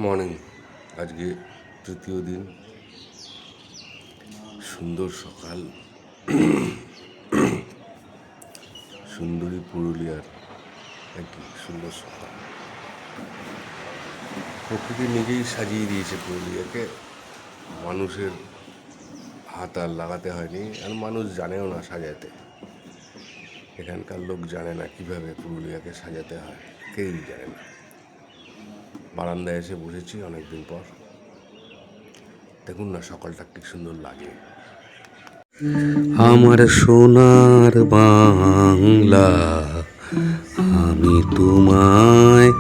Morning. আজকে তৃতীয় দিন, সুন্দর সকাল, সুন্দরী পুরুলিয়ার একটি সুন্দর সকাল। প্রকৃতি নিজেই সাজিয়ে দিয়েছে পুরুলিয়াকে, মানুষের হাত আর লাগাতে হয়নি, আর মানুষ জানেও না সাজাতে। এখানকার লোক জানে না কিভাবে পুরুলিয়াকে সাজাতে হয়, কেউই জানে না। বারান্দায় এসে বসেছি অনেকদিন পর। দেখুন না সকালটা কি সুন্দর লাগে। আমার সোনার বাংলা, আমি তোমায়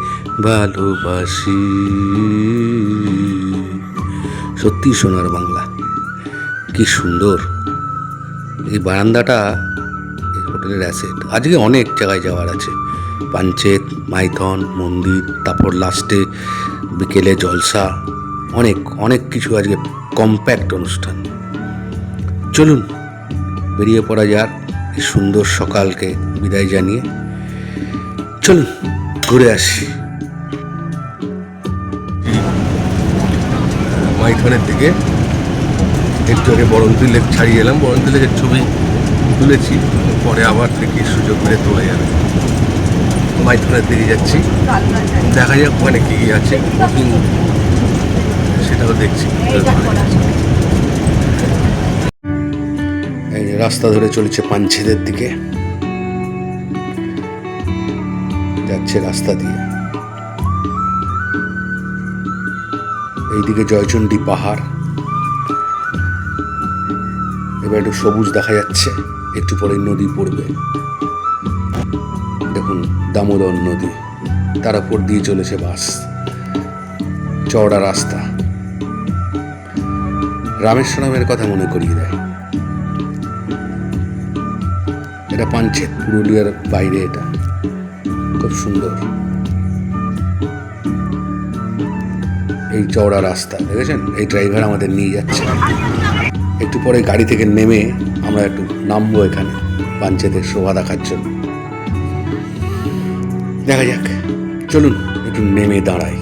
ভালোবাসি। সত্যি সোনার বাংলা, কি সুন্দর এই বারান্দাটা। এই হোটেলের অ্যাসেট। আজকে অনেক জায়গায় যাওয়ার আছে, পাঞ্চেত, মাইথন মন্দির, তারপর লাস্টে বিকেলে জলসা, অনেক অনেক কিছু আজকে কম্প্যাক্ট অনুষ্ঠান। চলুন বেরিয়ে পড়া যাক এই সুন্দর সকালকে বিদায় জানিয়ে। চলুন ঘুরে আসি মাইথনের দিকে। একটু আগে বরন্তী লেক ছাড়িয়ে এলাম, বরন্তী লেকের ছবি তুলেছি, পরে আবার দেখি সুযোগ পেলে তোলা যাবে। মাইথনের দিকে যাচ্ছি, দেখা যাক ওখানে কী কী আছে, সেটাও দেখছি। এই রাস্তা ধরে চলেছে পাঞ্চেতের দিকে, যাচ্ছে রাস্তা দিয়ে। এইদিকে জয়চণ্ডী পাহাড়, এবার একটু সবুজ দেখা যাচ্ছে, একটু পরে নদী পড়বে। দেখুন দামোদর নদী, তার উপর দিয়ে চলেছে বাস, চওড়া রাস্তা। রামেশ্বরমের কথা মনে করিয়ে দেয়। এটা পাঞ্চেত, পুরুলিয়ার বাইরে। এটা খুব সুন্দর, এই চওড়া রাস্তা দেখেছেন। এই ড্রাইভার আমাদের নিয়ে যাচ্ছে। একটু পরে গাড়ি থেকে নেমে আমরা একটু নামবো এখানে পাঞ্চেতের শোভা দেখার জন্য। দেখা যাক, চলুন একটু নেমে দাঁড়াই।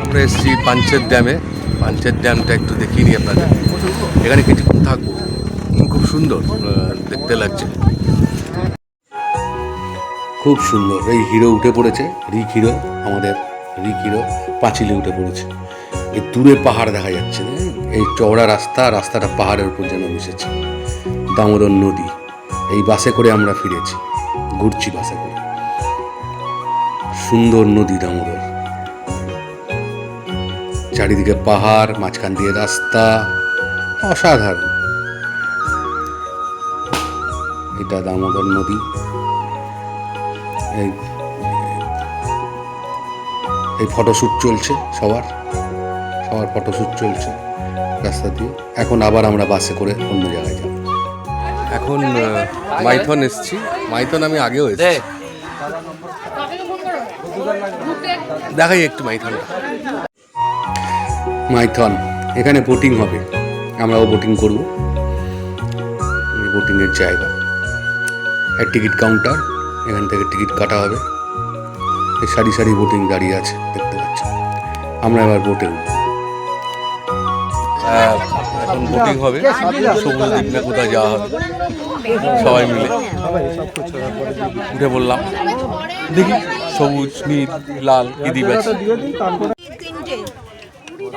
আমরা এসেছি পাঞ্চেত ড্যামে। পাঞ্চেত ড্যামটা একটু দেখিয়ে নিই আপনাদের। এখানে কিছুক্ষণ থাকবো, খুব সুন্দর দেখতে লাগছে। খুব সুন্দর। এই হিরো উঠে পড়েছে, রিক হিরো, আমাদের রিক হিরো পাঁচিলে উঠে পড়েছে। এই দূরে পাহাড় দেখা যাচ্ছে, এই চওড়া রাস্তা, রাস্তাটা পাহাড়ের উপর যেন মিশেছে। দামোদর নদী, এই বাসে করে আমরা ফিরেছি, ঘুরছি বাসে করে। সুন্দর নদী দামোদর, চারিদিকে পাহাড়, মাঝখান দিয়ে রাস্তা, অসাধারণ। এটা দামোদর নদী। এই ফটোশ্যুট চলছে, সবার ফটোশ্যুট চলছে রাস্তা দিয়ে। এখন আবার আমরা বাসে করে অন্য জায়গায় যাব। এখন মাইথন এসেছি। মাইথন আমি আগেও এসেছি, দেখাই একটু মাইথনটা। মাইথন, এখানে বোটিং হবে, আমরাও বোটিং করব। বোটিংয়ের জায়গা, এক টিকিট কাউন্টার, এখান থেকে টিকিট কাটা হবে। এই সারি সারি বোটিং দাঁড়িয়ে আছে, দেখতে পাচ্ছি। আমরা এবার বোটে উঠব। এখন বোটিং হবে, সবুজ দ্বীপ না কোথায় যাওয়া হবে, সবাই মিলে উঠে বললাম। দেখি সবুজ, নীল, লাল কি দ্বীপ আছে।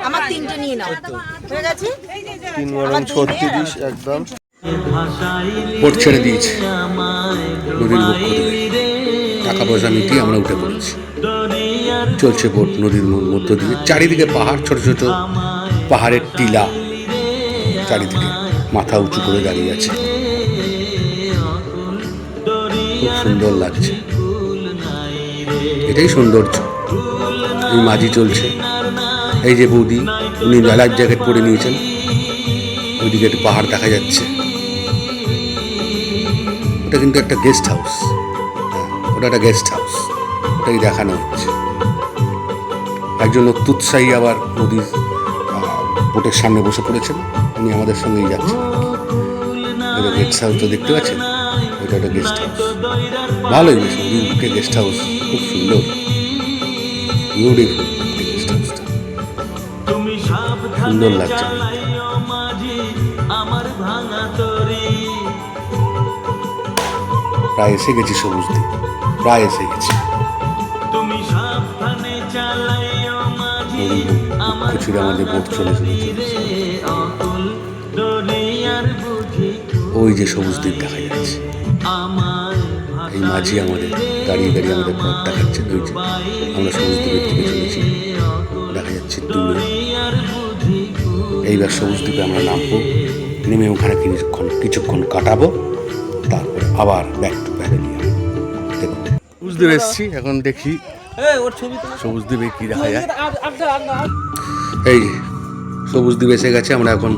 আমার তিনটে নিয়ে নাও, হয়ে গেছে। 3 একদম বোট ছেড়ে দিয়েছে নদীর পক্ষ থেকে, টাকা পয়সা মিটিয়ে আমরা উঠে পড়েছি। চলছে বোট নদীর মধ্য দিয়ে, চারিদিকে পাহাড়, ছোট ছোট পাহাড়ের টিলা, চারিদিকে মাথা উঁচু করে দাঁড়িয়ে আছে। খুব সুন্দর লাগছে, এটাই সৌন্দর্য। এই মাঝি চলছে, এই যে বৌদি, উনি লাইফ জ্যাকেট পরে নিয়েছেন। ওইদিকে একটু পাহাড় দেখা যাচ্ছে। ওটা কিন্তু একটা গেস্ট হাউস, ওটা একটা গেস্ট হাউস, ওটাই দেখানো হচ্ছে। একজন অত্যুৎসাহী আবার নদীর বোটের সামনে বসে পড়েছেন, উনি আমাদের সঙ্গেই যাচ্ছেন। এটা গেস্ট হাউসটা দেখতে পাচ্ছেন, ওইটা একটা গেস্ট হাউস। ভালোই বেশ, নদীর বুকে গেস্ট হাউস, খুব সুন্দর, বিউটিফুল গেস্ট হাউসটা। সুন্দর লাগছে। প্রায় এসে গেছি সবুজ দ্বীপ, প্রায় এসে গেছি। কুচুরে আমাদের বোট চলে চলেছে। ওই যে সবুজ দ্বীপ দেখা যাচ্ছে, এই মাঝি আমাদের দাঁড়িয়ে দাঁড়িয়ে আমাদের পথ দেখাচ্ছে। ওই যে আমরা সবুজ দ্বীপের দিকে চলেছি, দেখা যাচ্ছে দূরে। এইবার সবুজ দ্বীপে আমরা নামবো, নেমে ওখানে কিছুক্ষণ কাটাবো, তারপরে আবার ব্যাক টু প্যাভিলিয়ন। দেখুন সবুজ দ্বীপ এসেছি, এখন দেখি সবুজ দ্বীপে কি দেখা যায়। এই যে সবুজ দ্বীপ এসে গেছে, আমরা এখন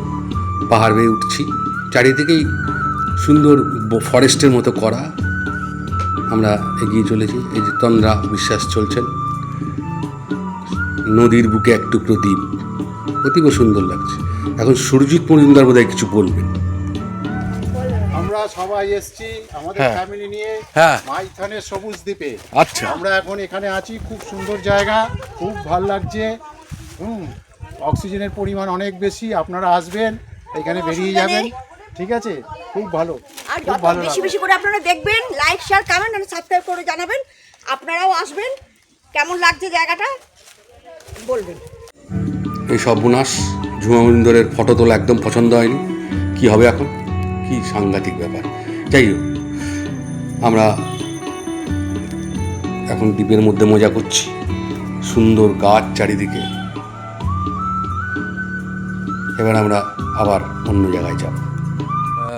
পাহাড় বেয়ে উঠছি। চারিদিকেই সুন্দর ফরেস্টের মতো করা। আমরা এগিয়ে চলেছি। এই যে তন্দ্রা বিশ্বাস চলছেন, নদীর বুকে এক টুকরো দ্বীপ, অতীব সুন্দর লাগছে। এখন সুরজিৎ মজুমদার বোধহয় কিছু বলবেন। আমরা সবাই এসেছি আমাদের হ্যাঁ। ফ্যামিলি নিয়ে হ্যাঁ। মাইথনের সবুজ দ্বীপে। আচ্ছা। আমরা এখন এখানে আছি, খুব সুন্দর জায়গা, খুব ভালো লাগছে। অক্সিজেনের পরিমাণ অনেক বেশি, আপনারা আসবেন, এখানে বেরিয়ে যাবেন, ঠিক আছে? খুব ভালো, আর খুব যত ভালো বেশি লাগবে। বেশি করে আপনারা দেখবেন, লাইক শেয়ার কমেন্ট আর সাবস্ক্রাইব করে জানাবেন। আপনারাও আসবেন, কেমন লাগছে জায়গাটা বলবেন। এই সর্বনাশ, ঝুমা মজুমদারের ফটো তোলা একদম পছন্দ হয়নি। কি হবে এখন, কি সাংঘাতিক ব্যাপার। যাই হোক, আমরা এখন দ্বীপের মধ্যে মজা করছি, সুন্দর গাছ চারিদিকে। এবার আমরা আবার অন্য জায়গায় যাব।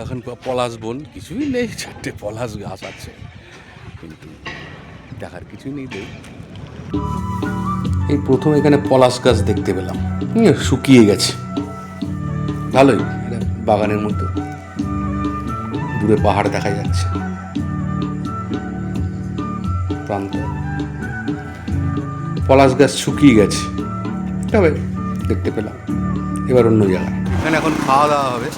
এখন পলাশ বন, কিছুই নেই, 4টে পলাশ গাছ আছে, কিন্তু দেখার কিছুই নেই। এই প্রথম এখানে পলাশ গাছ দেখতে পেলাম, শুকিয়ে গেছে। ভালোই, এটা বাগানের মতো। দূরে পাহাড় দেখা যাচ্ছে, প্রান্ত। পলাশ গাছ শুকিয়ে গেছে, তবে দেখতে পেলাম। এবার অন্য জায়গায়। এখানে এখন খাওয়া দাওয়া হবে।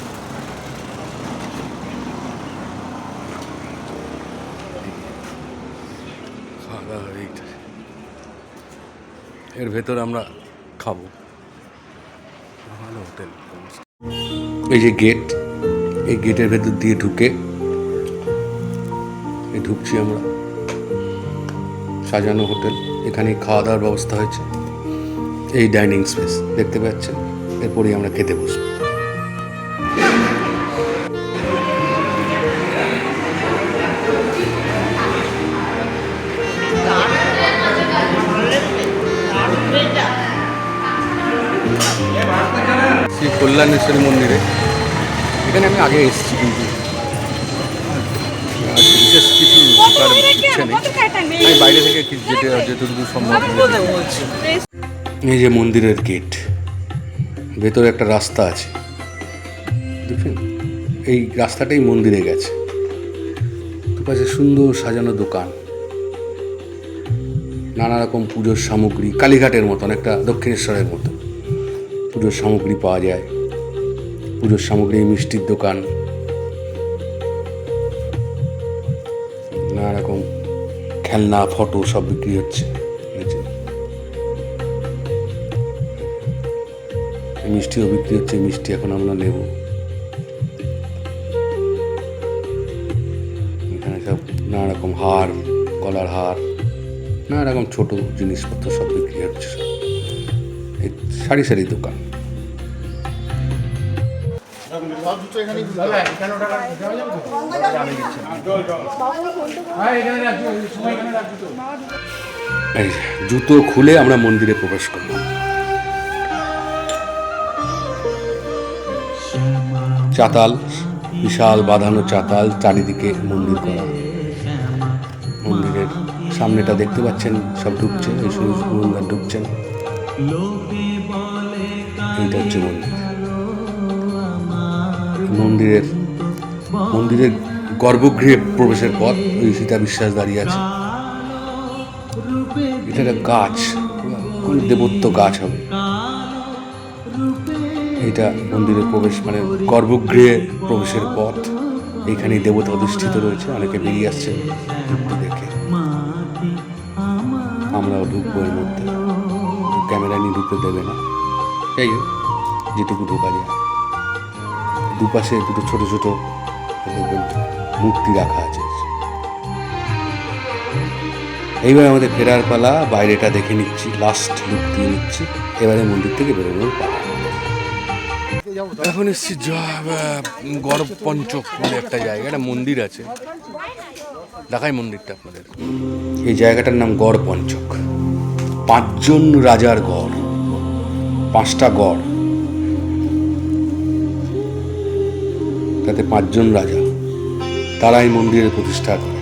খাওয়া দাওয়া হবে এইটা, এর ভেতর আমরা খাবো। ভালো হোটেল। এই যে গেট, এই গেটের ভেতর দিয়ে ঢুকছি আমরা। সাজানো হোটেল, এখানে খাওয়া দাওয়ার ব্যবস্থা হয়েছে। এই ডাইনিং স্পেস দেখতে পাচ্ছেন, এরপরেই আমরা খেতে বসবো। শ্রী কল্যাণেশ্বরী মন্দিরে, এখানে আমি আগে এসেছি, কিন্তু বিশেষ কিছু ঢোকার ইচ্ছে নেই। আমি বাইরে থেকে যেটুকু সম্ভব। এই যে মন্দিরের গেট, ভেতরে একটা রাস্তা আছে, দেখছেন? এই রাস্তাটাই মন্দিরে গেছে। দুপাশে সুন্দর সাজানো দোকান, নানা রকম পুজোর সামগ্রী, কালীঘাটের মতন, একটা দক্ষিণেশ্বরের মতো পুজোর সামগ্রী পাওয়া যায়। পুজোর সামগ্রী, মিষ্টির দোকান, নানা রকম খেলনা, ফটো সব বিক্রি হচ্ছে। মিষ্টিও বিক্রি হচ্ছে, মিষ্টি এখন আমরা নেব। এখানে সব নানা রকম হার, গলার হার, নানা রকম ছোট জিনিসপত্র সব বিক্রি হচ্ছে। এই সারি সারি দোকান। এই জুতো খুলে আমরা মন্দিরে প্রবেশ করলাম। চাতাল, বিশাল বাঁধানো চাতাল, চারিদিকে মন্দির করা। মন্দিরের সামনেটা দেখতে পাচ্ছেন, সব ঢুকছে, এই সুরজ মজুমদার ঢুকছেন। এইটা হচ্ছে মন্দিরের গর্ভগৃহে প্রবেশের পথ। ওই সীতা বিশ্বাস দাঁড়িয়ে আছে। এটা একটা গাছ, কোন দেবত্ব গাছ হবে। এটা মন্দিরের প্রবেশ, মানে গর্ভগৃহে প্রবেশের পথ। এইখানেই দেবতা অধিষ্ঠিত রয়েছে, অনেকে বেরিয়ে আসছে দেখে। আমরাও ঢুকবো এর মধ্যে, ক্যামেরা নিয়ে ঢুকতে দেবে না। যাই হোক, যেটুকু ঢোকা যায়। দুপাশে দুটো ছোট ছোট দেখবেন মূর্তি রাখা আছে। এইবার আমাদের ফেরার পালা, বাইরেটা দেখে নিচ্ছি, লাস্ট লুক দিয়ে নিচ্ছি, এবারে মন্দির থেকে বেরোনোর পালা। এখন এসছি গড় পঞ্চক বলে একটা জায়গা, একটা মন্দির আছে, দেখাই মন্দিরটা আপনাদের। এই জায়গাটার নাম গড় পঞ্চক। 5 জন রাজার গড়, 5টা গড়, তাতে 5 জন রাজা, তারা এই মন্দিরের প্রতিষ্ঠা করে।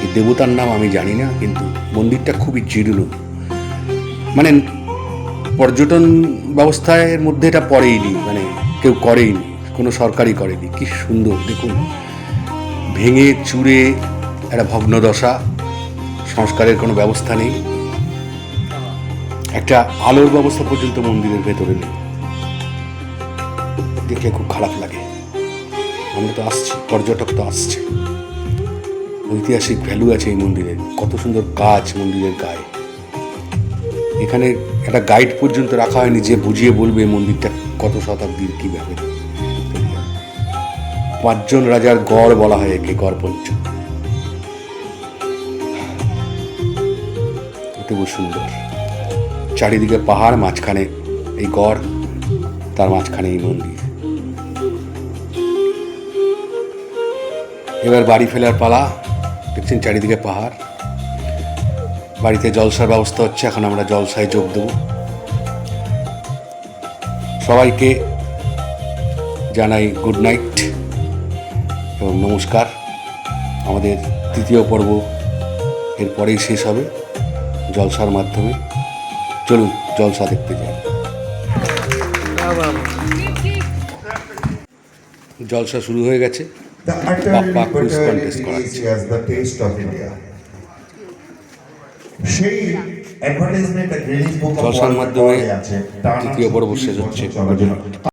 এই দেবতার নাম আমি জানি না, কিন্তু মন্দিরটা খুবই জীর্ণ, মানে পর্যটন ব্যবস্থার মধ্যে এটা পড়েইনি, মানে কেউ করেইনি, কোনো সরকারই করেনি। কি সুন্দর দেখুন, ভেঙে চুরে একটা ভগ্নদশা, সংস্কারের কোনো ব্যবস্থা নেই, একটা আলোর ব্যবস্থা পর্যন্ত মন্দিরের ভেতরে নেই। দেখলে খুব খারাপ লাগে। আমরা তো আসছি, পর্যটক তো আসছে, ঐতিহাসিক ভ্যালু আছে এই মন্দিরের, কত সুন্দর কাজ মন্দিরের গায়ে। এখানে একটা গাইড পর্যন্ত রাখা হয়নি যে বুঝিয়ে বলবে মন্দিরটা কত শতাব্দীর কীভাবে। 5 জন রাজার গড় বলা হয় একে, গড় পঞ্চক। অতীব সুন্দর, চারিদিকে পাহাড়, মাঝখানে এই গড়, তার মাঝখানে এই মন্দির। এবার বাড়ি ফেরার পালা। দেখছেন চারিদিকে পাহাড়, বাড়িতে জলসার ব্যবস্থা হচ্ছে, এখন আমরা জলসায় যোগ দেব। সবাইকে জানাই গুড নাইট এবং নমস্কার। আমাদের 3য় পর্ব এরপরেই শেষ হবে জলসার মাধ্যমে। চলুন জলসা দেখতে যাই। জলসা শুরু হয়ে গেছে, The Bappa utterly quiz bitter contest করাচ্ছে। is the taste of India. সেই অ্যাডভার্টাইজমেন্ট গ্রিনিজ বুক অফ জলসার ওয়ার্ল্ড মাধ্যমে রেকর্ডে আছে টানা 3য় পর্ব শেষ 36 হচ্ছে। বছর চলার জন্য।